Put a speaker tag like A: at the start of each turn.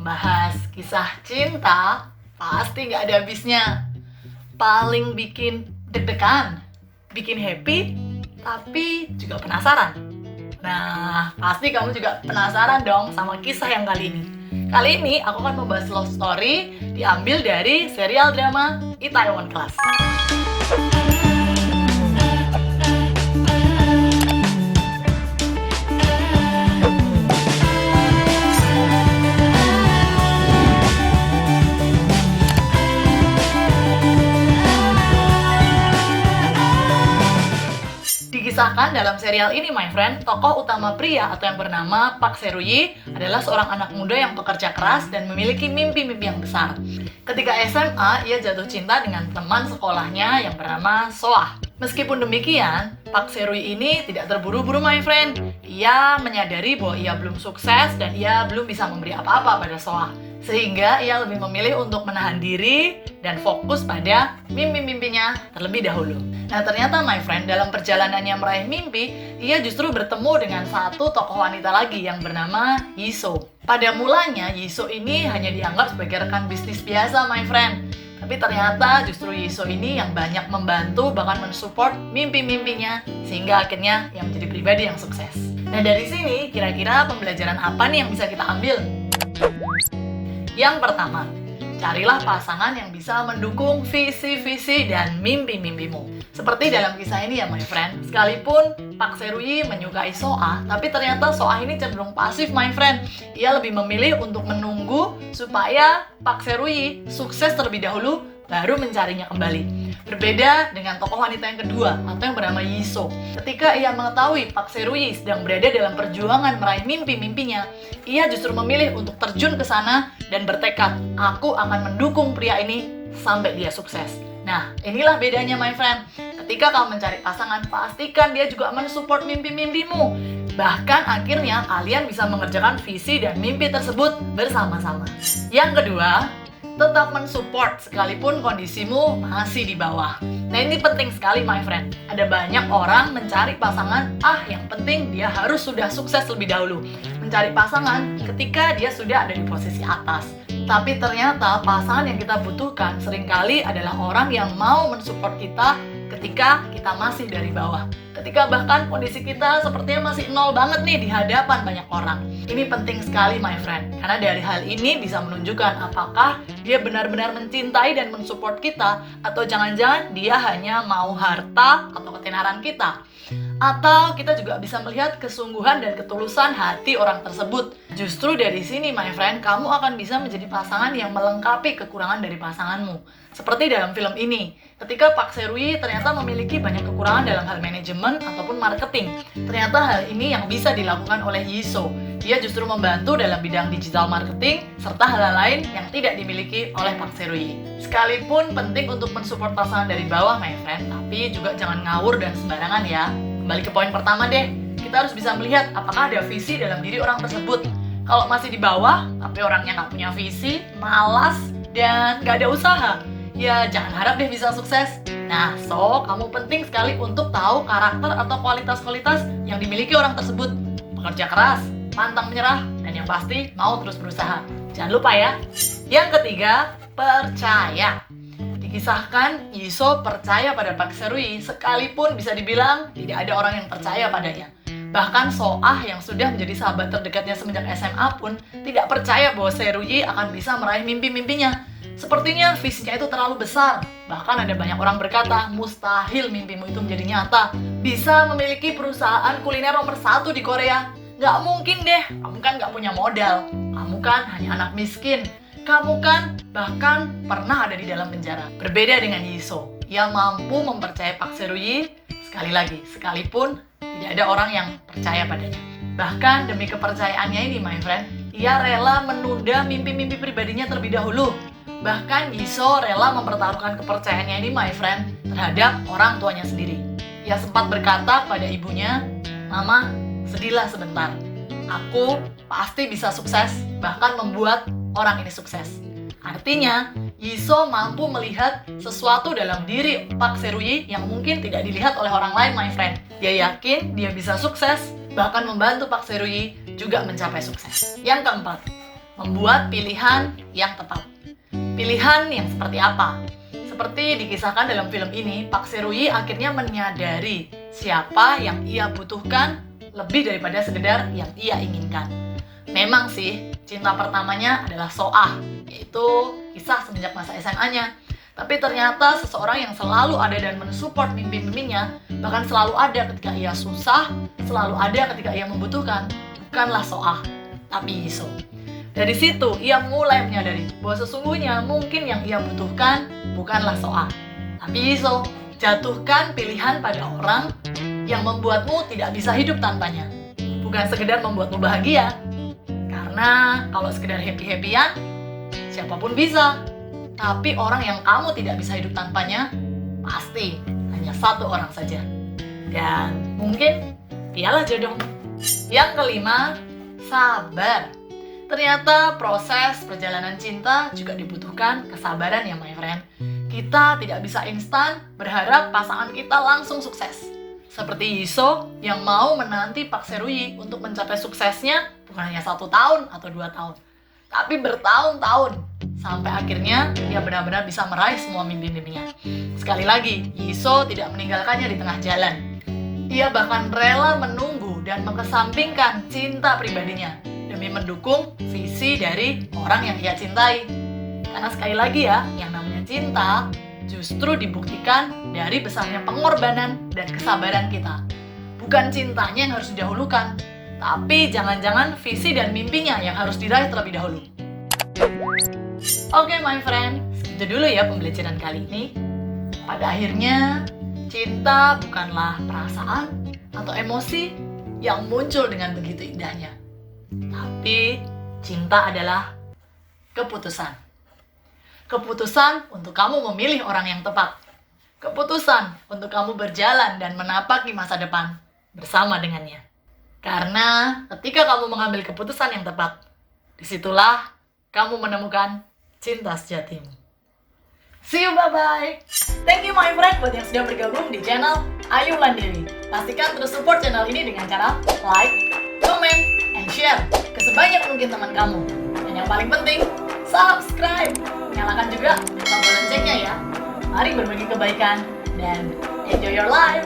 A: Bahas kisah cinta pasti nggak ada habisnya. Paling bikin deg-degan, bikin happy, tapi juga penasaran. Nah, pasti kamu juga penasaran dong sama kisah yang kali ini. Kali ini aku akan membahas love story diambil dari serial drama Itaewon Class. Dikisahkan dalam serial ini, my friend, tokoh utama pria atau yang bernama Park Se-ruyi adalah seorang anak muda yang bekerja keras dan memiliki mimpi-mimpi yang besar. Ketika SMA, ia jatuh cinta dengan teman sekolahnya yang bernama Soah. Meskipun demikian, Park Se-ruyi ini tidak terburu-buru, my friend. Ia menyadari bahwa ia belum sukses dan ia belum bisa memberi apa-apa pada Soah. Sehingga ia lebih memilih untuk menahan diri dan fokus pada mimpi-mimpinya terlebih dahulu. Nah, ternyata my friend, dalam perjalanannya meraih mimpi, ia justru bertemu dengan satu tokoh wanita lagi yang bernama Yiso. Pada mulanya, Yiso ini hanya dianggap sebagai rekan bisnis biasa, my friend. Tapi ternyata justru Yiso ini yang banyak membantu bahkan mensupport mimpi-mimpinya sehingga akhirnya ia menjadi pribadi yang sukses. Nah, dari sini kira-kira pembelajaran apa nih yang bisa kita ambil? Yang pertama, carilah pasangan yang bisa mendukung visi-visi dan mimpi-mimpimu. Seperti dalam kisah ini ya, my friend. Sekalipun Park Se-ruyi menyukai Soah, tapi ternyata Soah ini cenderung pasif, my friend. Ia lebih memilih untuk menunggu supaya Park Se-ruyi sukses terlebih dahulu, baru mencarinya kembali. Berbeda dengan tokoh wanita yang kedua, atau yang bernama Yiso. Ketika ia mengetahui Park Se-ruyi sedang berada dalam perjuangan meraih mimpi-mimpinya, ia justru memilih untuk terjun ke sana dan bertekad, aku akan mendukung pria ini sampai dia sukses. Nah, inilah bedanya, my friend. Ketika kamu mencari pasangan, pastikan dia juga mensupport mimpi-mimpimu. Bahkan akhirnya kalian bisa mengerjakan visi dan mimpi tersebut bersama-sama. Yang kedua, tetap mensupport sekalipun kondisimu masih di bawah. Nah, ini penting sekali, my friend. Ada banyak orang mencari pasangan, yang penting dia harus sudah sukses lebih dahulu. Mencari pasangan ketika dia sudah ada di posisi atas. Tapi ternyata pasangan yang kita butuhkan seringkali adalah orang yang mau mensupport kita ketika kita masih dari bawah. Ketika bahkan kondisi kita sepertinya masih nol banget nih di hadapan banyak orang. Ini penting sekali, my friend. Karena dari hal ini bisa menunjukkan apakah dia benar-benar mencintai dan mensupport kita, atau jangan-jangan dia hanya mau harta atau ketenaran kita. Atau kita juga bisa melihat kesungguhan dan ketulusan hati orang tersebut. Justru dari sini, my friend, kamu akan bisa menjadi pasangan yang melengkapi kekurangan dari pasanganmu. Seperti dalam film ini, ketika Park Se-ruyi ternyata memiliki banyak kekurangan dalam hal manajemen ataupun marketing. Ternyata hal ini yang bisa dilakukan oleh Yiso. Dia justru membantu dalam bidang digital marketing serta hal lain yang tidak dimiliki oleh Park Se-ruyi. Sekalipun penting untuk mensupport pasangan dari bawah, my friend, tapi juga jangan ngawur dan sembarangan ya. Kembali ke poin pertama deh, kita harus bisa melihat apakah ada visi dalam diri orang tersebut. Kalau masih di bawah, tapi orangnya nggak punya visi, malas, dan nggak ada usaha, ya jangan harap deh bisa sukses. Nah, kamu penting sekali untuk tahu karakter atau kualitas-kualitas yang dimiliki orang tersebut. Bekerja keras, pantang menyerah, dan yang pasti mau terus berusaha. Jangan lupa ya. Yang ketiga, percaya. Dikisahkan, Yiso percaya pada Park Se-ruyi sekalipun bisa dibilang tidak ada orang yang percaya padanya. Bahkan Soah yang sudah menjadi sahabat terdekatnya semenjak SMA pun tidak percaya bahwa Se-ruyi akan bisa meraih mimpi-mimpinya. Sepertinya visinya itu terlalu besar. Bahkan ada banyak orang berkata, mustahil mimpimu itu menjadi nyata. Bisa memiliki perusahaan kuliner nomor 1 di Korea. Nggak mungkin deh, kamu kan nggak punya modal. Kamu kan hanya anak miskin. Kamu kan bahkan pernah ada di dalam penjara. Berbeda dengan Yiso, ia mampu mempercayai Park Se-ruyi sekali lagi, sekalipun tidak ada orang yang percaya padanya. Bahkan demi kepercayaannya ini, my friend, ia rela menunda mimpi-mimpi pribadinya terlebih dahulu. Bahkan Yiso rela mempertaruhkan kepercayaannya ini, my friend, terhadap orang tuanya sendiri. Ia sempat berkata pada ibunya, "Mama, sedihlah sebentar. Aku pasti bisa sukses, bahkan membuat orang ini sukses." Artinya, Yiso mampu melihat sesuatu dalam diri Park Se-ruyi yang mungkin tidak dilihat oleh orang lain, my friend. Dia yakin dia bisa sukses, bahkan membantu Park Se-ruyi juga mencapai sukses. Yang keempat, membuat pilihan yang tepat. Pilihan yang seperti apa? Seperti dikisahkan dalam film ini, Pak Seruyi akhirnya menyadari siapa yang ia butuhkan lebih daripada sekedar yang ia inginkan. Memang sih, cinta pertamanya adalah Soah, yaitu kisah semenjak masa SMA-nya. Tapi ternyata seseorang yang selalu ada dan mensupport mimpi-mimpinya, bahkan selalu ada ketika ia susah, selalu ada ketika ia membutuhkan, bukanlah Soah, tapi Yiso. Dari situ, ia mulai menyadari bahwa sesungguhnya mungkin yang ia butuhkan bukanlah Soah, tapi Yiso. Jatuhkan pilihan pada orang yang membuatmu tidak bisa hidup tanpanya. Bukan sekedar membuatmu bahagia. Karena kalau sekedar happy-happyan, siapapun bisa. Tapi orang yang kamu tidak bisa hidup tanpanya, pasti hanya satu orang saja. Dan mungkin dialah jodohmu. Yang kelima, sabar. Ternyata proses perjalanan cinta juga dibutuhkan kesabaran ya my friend. Kita tidak bisa instan berharap pasangan kita langsung sukses. Seperti Yiso yang mau menanti Pak Seruyi untuk mencapai suksesnya bukan hanya 1 tahun atau 2 tahun, tapi bertahun-tahun. Sampai akhirnya ia benar-benar bisa meraih semua mimpi-mimpinya. Sekali lagi, Yiso tidak meninggalkannya di tengah jalan. Ia bahkan rela menunggu dan mengesampingkan cinta pribadinya demi mendukung visi dari orang yang ia cintai. Karena sekali lagi ya, yang namanya cinta justru dibuktikan dari besarnya pengorbanan dan kesabaran kita. Bukan cintanya yang harus didahulukan, tapi jangan-jangan visi dan mimpinya yang harus diraih terlebih dahulu. Oke my friend, segitu dulu ya pembelajaran kali ini. Pada akhirnya, cinta bukanlah perasaan atau emosi yang muncul dengan begitu indahnya. Tapi cinta adalah keputusan. Keputusan untuk kamu memilih orang yang tepat. Keputusan untuk kamu berjalan dan menapaki masa depan bersama dengannya. Karena ketika kamu mengambil keputusan yang tepat, disitulah kamu menemukan cinta sejatimu. See you, bye-bye. Thank you my friend buat yang sudah bergabung di channel Ayu Landewi. Pastikan terus support channel ini dengan cara like, comment, and share ke sebanyak mungkin teman kamu. Dan yang paling penting, subscribe. Nyalakan juga tombol loncengnya ya. Mari berbagi kebaikan dan enjoy your life.